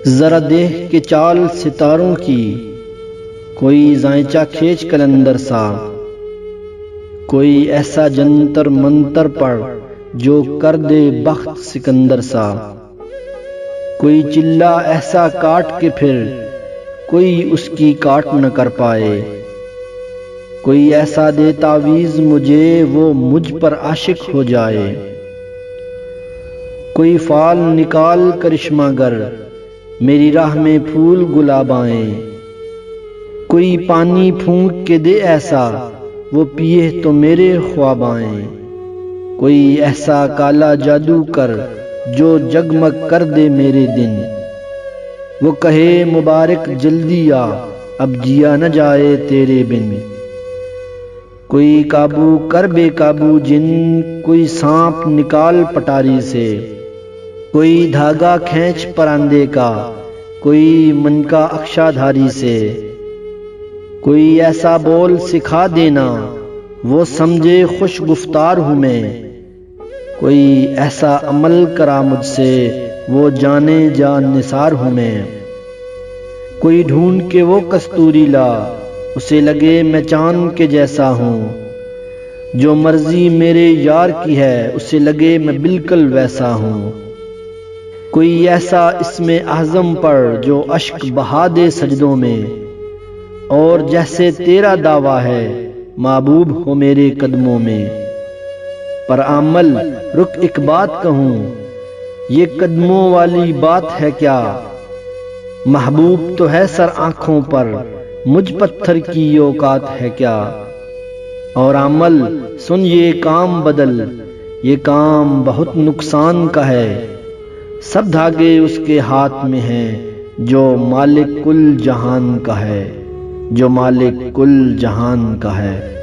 ذرا دیکھ کے چال ستاروں کی، کوئی زائچہ کھینچ کلندر سا، کوئی ایسا جنتر منتر پڑھ جو کر دے بخت سکندر سا، کوئی چلا ایسا کاٹ کے پھر کوئی اس کی کاٹ نہ کر پائے، کوئی ایسا دے تعویذ مجھے وہ مجھ پر عاشق ہو جائے، کوئی فال نکال کرشمہ گر میری راہ میں پھول گلاب آئیں، کوئی پانی پھونک کے دے ایسا وہ پیے تو میرے خواب آئیں، کوئی ایسا کالا جادو کر جو جگمگ کر دے میرے دن، وہ کہے مبارک جلدی آ اب جیا نہ جائے تیرے بن، کوئی قابو کر بے قابو جن، کوئی سانپ نکال پٹاری سے، کوئی دھاگا کھینچ پراندے کا، کوئی من کا اکشا دھاری سے، کوئی ایسا بول سکھا دینا وہ سمجھے خوش گفتار ہوں میں، کوئی ایسا عمل کرا مجھ سے وہ جانے جان نثار ہوں میں، کوئی ڈھونڈ کے وہ کستوری لا اسے لگے میں چاند کے جیسا ہوں، جو مرضی میرے یار کی ہے اسے لگے میں بالکل ویسا ہوں، کوئی ایسا اسم اعظم پڑھ جو اشک بہا دے سجدوں میں، اور جیسے تیرا دعویٰ ہے محبوب ہو میرے قدموں میں، پر آمل رک ایک بات کہوں، یہ قدموں والی بات ہے کیا، محبوب تو ہے سر آنکھوں پر مجھ پتھر کی اوقات ہے کیا، اور آمل سن یہ کام بدل، یہ کام بہت نقصان کا ہے، سب دھاگے اس کے ہاتھ میں ہیں جو مالک کل جہان کا ہے، جو مالک کل جہان کا ہے۔